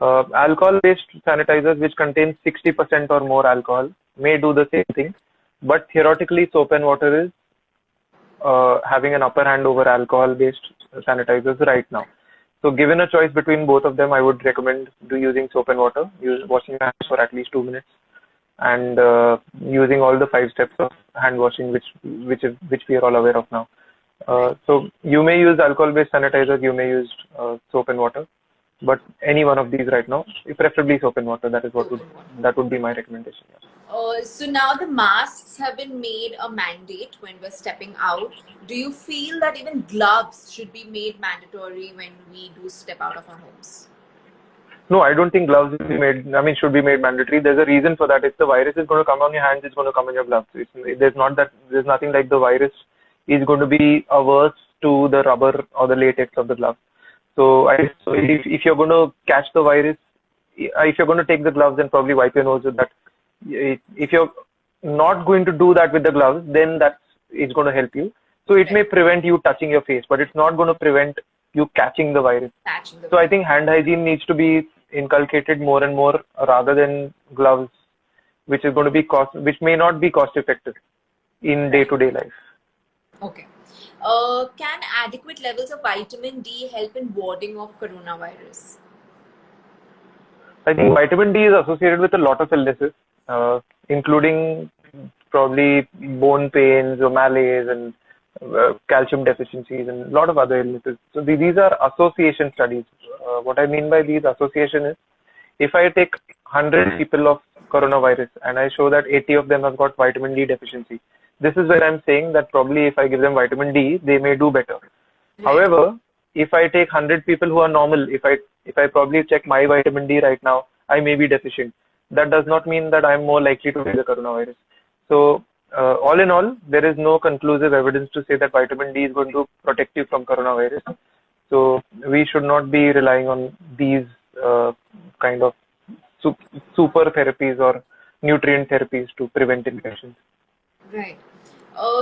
Alcohol-based sanitizers which contain 60% or more alcohol may do the same thing, but theoretically soap and water is having an upper hand over alcohol-based sanitizers right now. So given a choice between both of them, I would recommend using soap and water, washing your hands for at least 2 minutes, and using all the 5 steps of hand washing which we are all aware of now. So you may use alcohol-based sanitizers, you may use soap and water, but any one of these right now, preferably soap and water. That would be my recommendation. Yeah. So now the masks have been made a mandate when we're stepping out. Do you feel that even gloves should be made mandatory when we do step out of our homes? No, I don't think gloves should be made mandatory. There's a reason for that. If the virus is going to come on your hands, it's going to come on your gloves. There's nothing like the virus is going to be averse to the rubber or the latex of the glove. So if you're going to catch the virus, if you're going to take the gloves, then probably wipe your nose with that. If you're not going to do that with the gloves, then it's going to help you. So it may prevent you touching your face, but it's not going to prevent you catching the virus. So I think hand hygiene needs to be inculcated more and more rather than gloves, which may not be cost effective in day-to-day life. Okay. Can adequate levels of vitamin D help in warding off coronavirus? I think vitamin D is associated with a lot of illnesses, including probably bone pains or malaise and calcium deficiencies and a lot of other illnesses. So these are association studies. What I mean by these association is, if I take 100 people of coronavirus and I show that 80 of them have got vitamin D deficiency, this is where I'm saying that probably if I give them vitamin D, they may do better. However, if I take 100 people who are normal, if I probably check my vitamin D right now, I may be deficient. That does not mean that I'm more likely to get the coronavirus. So all in all, there is no conclusive evidence to say that vitamin D is going to protect you from coronavirus. So we should not be relying on these kind of super therapies or nutrient therapies to prevent infections. Right.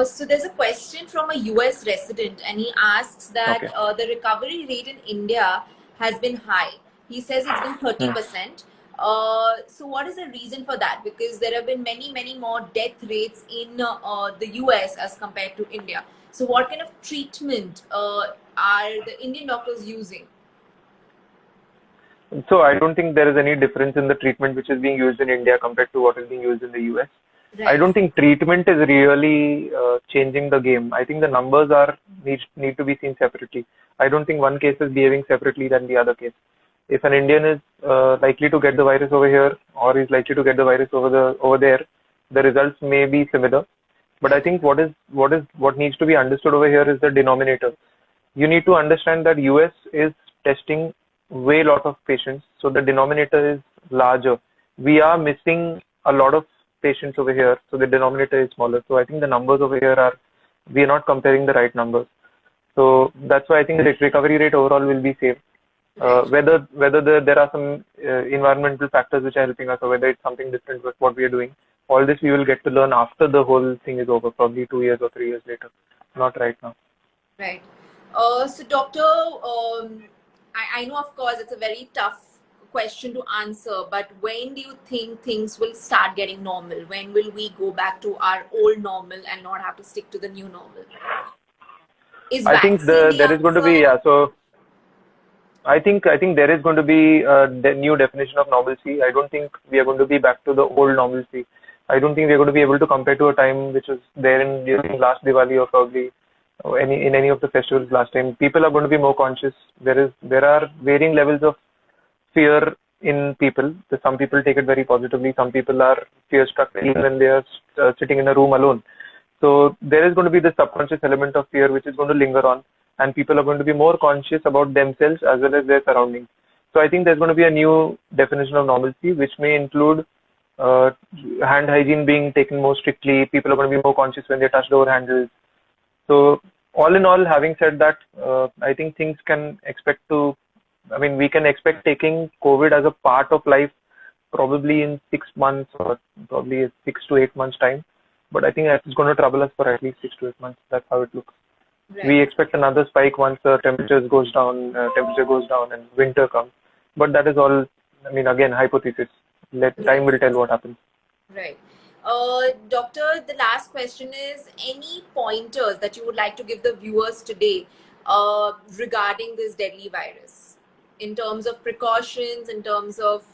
So there's a question from a US resident, and he asks that the recovery rate in India has been high. He says it's been 30%. So what is the reason for that? Because there have been many more death rates in the US as compared to India. So what kind of treatment are the Indian doctors using? So I don't think there is any difference in the treatment which is being used in India compared to what is being used in the US. I Right. don't think treatment is really changing the game. I think the numbers are need to be seen separately. I don't think one case is behaving separately than the other case. If an Indian is likely to get the virus over here or is likely to get the virus over there, the results may be similar. But I Right. think what needs to be understood over here is the denominator. You need to understand that US is testing way lot of patients, so the denominator is larger. We are missing a lot of patients over here, so the denominator is smaller. So I think the numbers over here are, we are not comparing the right numbers. So that's why I think the recovery rate overall will be same. Right. Whether there are some environmental factors which are helping us, or whether it's something different with what we are doing, all this we will get to learn after the whole thing is over, probably 2 years or 3 years later, not right now. Right. So, Doctor, I know, of course, it's a very tough question to answer, but when do you think things will start getting normal? When will we go back to our old normal and not have to stick to the new normal? Is I think vaccine the there is going to be, answer? yeah. So I think there is going to be a new definition of normalcy. I don't think we are going to be back to the old normalcy. I don't think we are going to be able to compare to a time which was there in during last Diwali or probably any of the festivals last time. People are going to be more conscious. There are varying levels of fear in people. So some people take it very positively. Some people are fear struck even when they are sitting in a room alone. So there is going to be the subconscious element of fear which is going to linger on, and people are going to be more conscious about themselves as well as their surroundings. So I think there's going to be a new definition of normalcy, which may include uh, hand hygiene being taken more strictly. People are going to be more conscious when they touch door handles. So all in all, having said that, I think things can expect to. I mean, we can expect taking COVID as a part of life probably in 6 months or probably 6 to 8 months time. But I think it's going to trouble us for at least 6 to 8 months. That's how it looks. We Right. expect another spike once the temperature goes down and winter comes. But that is all, I mean, again, hypothesis. Let time Right. will tell what happens. Right. Doctor, the last question is any pointers that you would like to give the viewers today regarding this deadly virus in terms of precautions, in terms of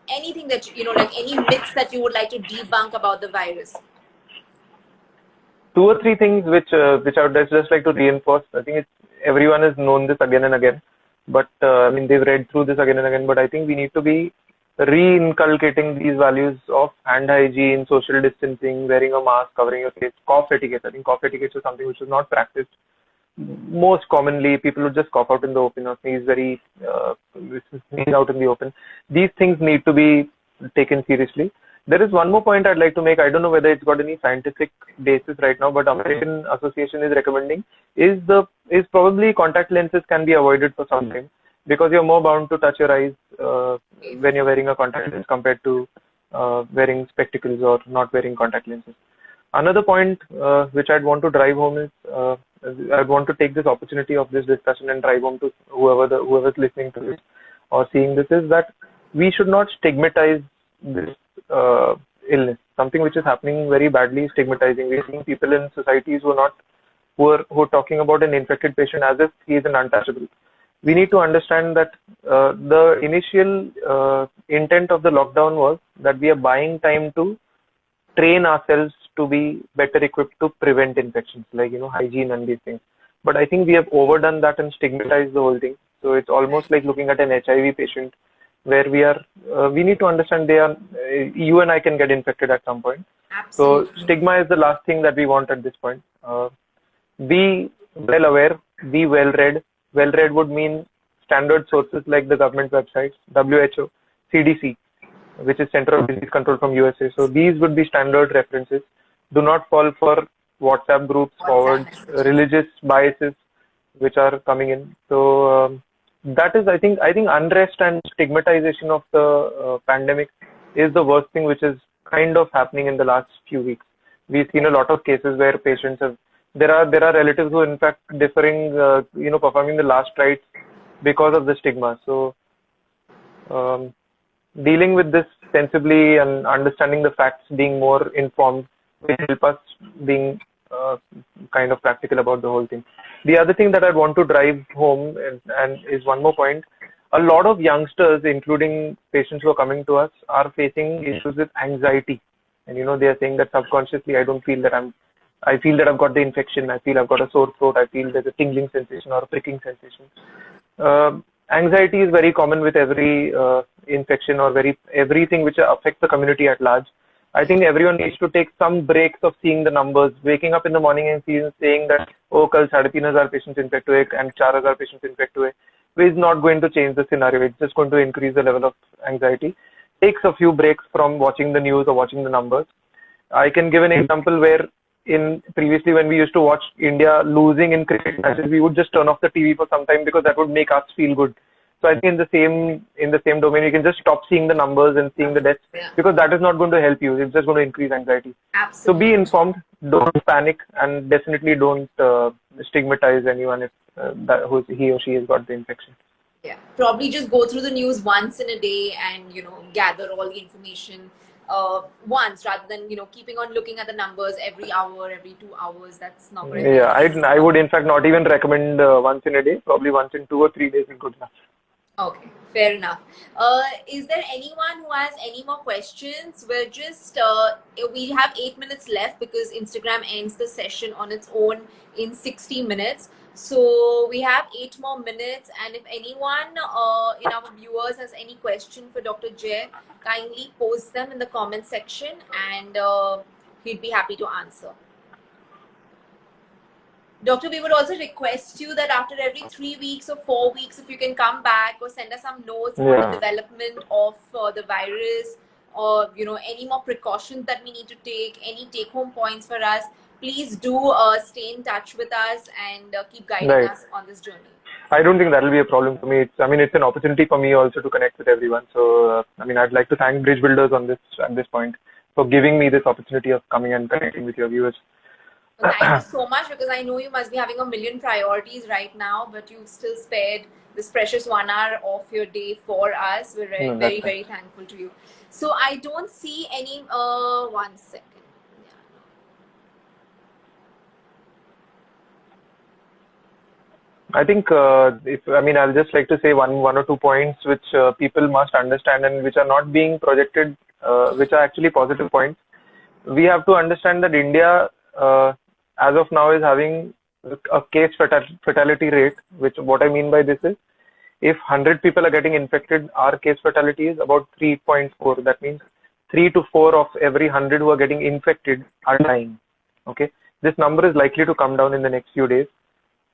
anything that like any myths that you would like to debunk about the virus? Two or three things which I would just like to reinforce. I think everyone has known this again and again, but I mean they've read through this again and again. But I think we need to be re-inculcating these values of hand hygiene, social distancing, wearing a mask, covering your face, cough etiquette. I think cough etiquette is something which is not practiced. Most commonly, people would just cough out in the open or sneeze out in the open. These things need to be taken seriously. There is one more point I'd like to make. I don't know whether it's got any scientific basis right now, but American Association is recommending is probably contact lenses can be avoided for some time because you're more bound to touch your eyes when you're wearing a contact lens compared to wearing spectacles or not wearing contact lenses. Another point which I'd want to drive home is I'd want to take this opportunity of this discussion and drive home to whoever's listening to this or seeing this is that we should not stigmatize this illness. Something which is happening very badly is stigmatizing. We're seeing people in societies who are talking about an infected patient as if he is an untouchable. We need to understand that the initial intent of the lockdown was that we are buying time to train ourselves to be better equipped to prevent infections, like hygiene and these things. But I think we have overdone that and stigmatized the whole thing. So it's almost like looking at an HIV patient, where we need to understand you and I can get infected at some point. So Absolutely. stigma is the last thing that we want at this point. Be well aware, be well read. Well read would mean standard sources like the government websites, WHO, CDC, which is Center of Disease Control from USA. So these would be standard references. Do not fall for WhatsApp groups, WhatsApp forwards, messages. religious biases which are coming in. So that is, I think unrest and stigmatization of the pandemic is the worst thing which is kind of happening in the last few weeks. We've seen a lot of cases where patients have there are relatives who in fact differing, performing the last rites because of the stigma. So um, dealing with this sensibly and understanding the facts, being more informed, will help us being kind of practical about the whole thing. The other thing that I want to drive home and is one more point. A lot of youngsters, including patients who are coming to us, are facing issues with anxiety And they are saying that subconsciously I feel that I've got the infection, I feel I've got a sore throat, I feel there's a tingling sensation or a pricking sensation. Anxiety is very common with every infection or everything which affects the community at large. I think everyone needs to take some breaks of seeing the numbers, waking up in the morning and saying that, oh, kal 3,500 patients infect hue and 4,000 patients infect hue, is not going to change the scenario. It's just going to increase the level of anxiety. Takes a few breaks from watching the news or watching the numbers. I can give an example where previously when we used to watch India losing in cricket matches, we would just turn off the TV for some time because that would make us feel good. So I think in the same domain, you can just stop seeing the numbers and seeing the deaths, because that is not going to help you. It's just going to increase anxiety. Absolutely. So be informed, don't panic, and definitely don't stigmatize anyone if he or she has got the infection. Yeah, probably just go through the news once in a day and gather all the information once, rather than keeping on looking at the numbers every hour, every 2 hours. That's not going to help. Yeah, I would in fact not even recommend once in a day. Probably once in 2 or 3 days is good enough. Okay, fair enough. Is there anyone who has any more questions? We're just we have 8 minutes left because Instagram ends the session on its own in 60 minutes. So we have 8 more minutes, and if anyone in our viewers has any question for Dr. Jay, kindly post them in the comment section, and he'd be happy to answer. Doctor, we would also request you that after every 3 weeks or 4 weeks, if you can come back or send us some notes on the development of the virus, or any more precautions that we need to take, any take-home points for us. Please do stay in touch with us and keep guiding us on this journey. I don't think that will be a problem for me. It's an opportunity for me also to connect with everyone. So, I'd like to thank Bridge Builders at this point for giving me this opportunity of coming and connecting with your viewers. Well, thank you so much, because I know you must be having a million priorities right now, but you've still spared this precious 1 hour of your day for us. We're very, very thankful to you. So I don't see any, 1 second. I think I'll just like to say one or two points which people must understand and which are not being projected, which are actually positive points. We have to understand that India, as of now, is having a case fatality rate, which what I mean by this is, if 100 people are getting infected, our case fatality is about 3.4. That means 3 to 4 of every 100 who are getting infected are dying. Okay, this number is likely to come down in the next few days.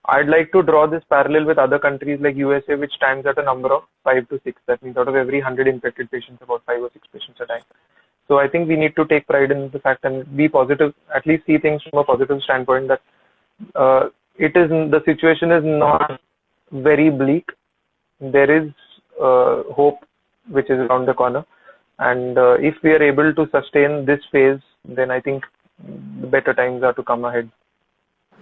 I'd like to draw this parallel with other countries like USA, which stands at a number of 5 to 6. That means out of every 100 infected patients, about 5 or 6 patients are dying. So I think we need to take pride in the fact and be positive, at least see things from a positive standpoint, that the situation is not very bleak. There is hope which is around the corner. And if we are able to sustain this phase, then I think the better times are to come ahead.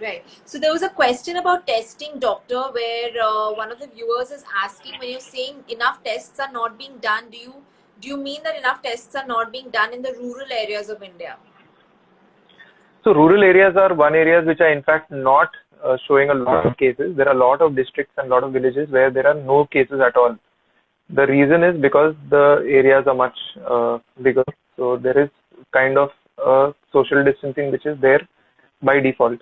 Right. So there was a question about testing, doctor, where one of the viewers is asking, when you're saying enough tests are not being done, do you mean that enough tests are not being done in the rural areas of India? So rural areas are one areas which are in fact not showing a lot of cases. There are a lot of districts and a lot of villages where there are no cases at all. The reason is because the areas are much bigger. So there is kind of social distancing which is there by default.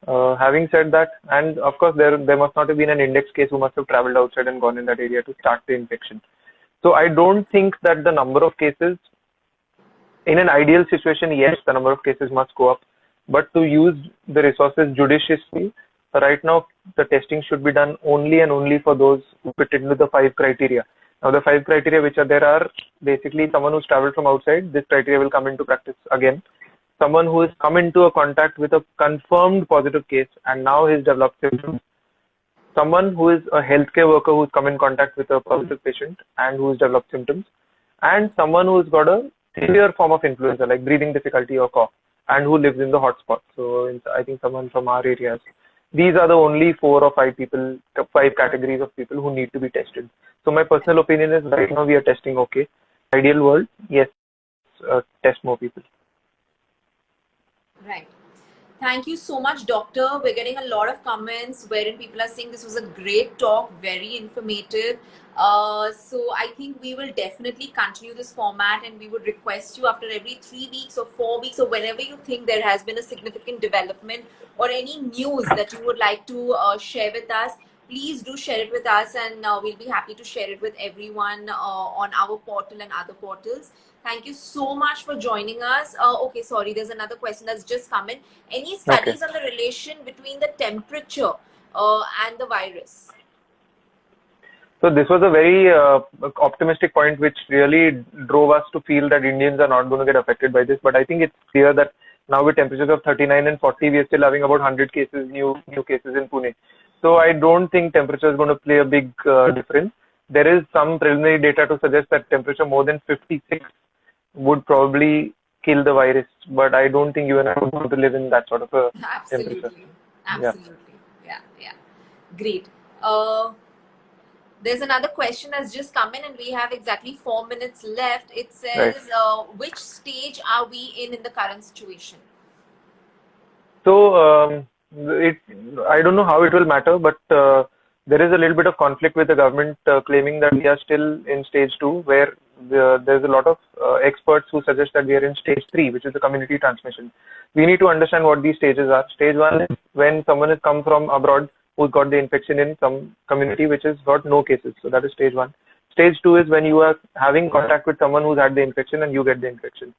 Having said that, and of course there must not have been an index case who must have traveled outside and gone in that area to start the infection. So I don't think that the number of cases, in an ideal situation, yes, the number of cases must go up, but to use the resources judiciously, right now the testing should be done only and only for those who fit into the 5 criteria. Now the 5 criteria which are there are basically someone who's traveled from outside. This criteria will come into practice again. Someone who has come into a contact with a confirmed positive case and now has developed symptoms. Someone who is a healthcare worker who's come in contact with a positive patient and who's developed symptoms. And someone who's got a severe form of influenza like breathing difficulty or cough and who lives in the hotspot. So I think someone from our areas. These are the only 4 or 5 categories of people who need to be tested. So my personal opinion is right now we are testing okay. Ideal world, yes, test more people. Right. Thank you so much, Doctor. We're getting a lot of comments wherein people are saying this was a great talk, very informative. So I think we will definitely continue this format, and we would request you after every 3 weeks or 4 weeks or whenever you think there has been a significant development or any news that you would like to share with us, please do share it with us, and we'll be happy to share it with everyone on our portal and other portals. Thank you so much for joining us. Okay, sorry, there's another question that's just come in. Any Okay. studies on the relation between the temperature and the virus? So this was a very optimistic point, which really drove us to feel that Indians are not going to get affected by this. But I think it's clear that now with temperatures of 39 and 40, we are still having about 100 cases, new cases in Pune. So I don't think temperature is going to play a big difference. There is some preliminary data to suggest that temperature more than 56 would probably kill the virus. But I don't think you and I would want to live in that sort of a temperature. Absolutely. Absolutely. Yeah. Great. There's another question that's just come in, and we have exactly 4 minutes left. It says, which stage are we in the current situation? So I don't know how it will matter, but there is a little bit of conflict with the government claiming that we are still in stage 2, where there's a lot of experts who suggest that we are in stage 3, which is the community transmission. We need to understand what these stages are. Stage 1 is when someone has come from abroad who's got the infection in some community which has got no cases. So that is stage 1. Stage 2 is when you are having contact with someone who's had the infection and you get the infection.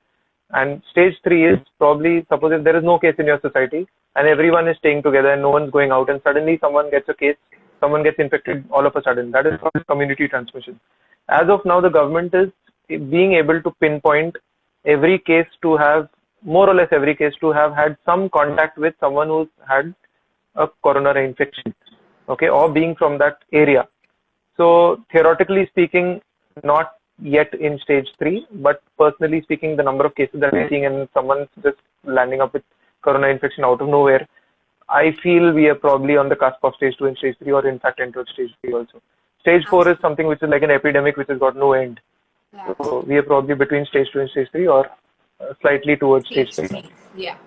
And stage 3 is probably, suppose if there is no case in your society and everyone is staying together and no one's going out, and suddenly someone gets a case, someone gets infected all of a sudden. That is called community transmission. As of now, the government is being able to pinpoint every case to have, more or less every case to have had some contact with someone who's had a coronary infection, okay, or being from that area. So theoretically speaking, not yet in stage 3, but personally speaking, the number of cases that we're seeing and someone's just landing up with coronary infection out of nowhere, I feel we are probably on the cusp of stage 2 and stage 3, or in fact entered stage 3 also. Stage 4 is something which is like an epidemic which has got no end. So we are probably between stage 2 and stage 3, or slightly towards stage 3. Yeah.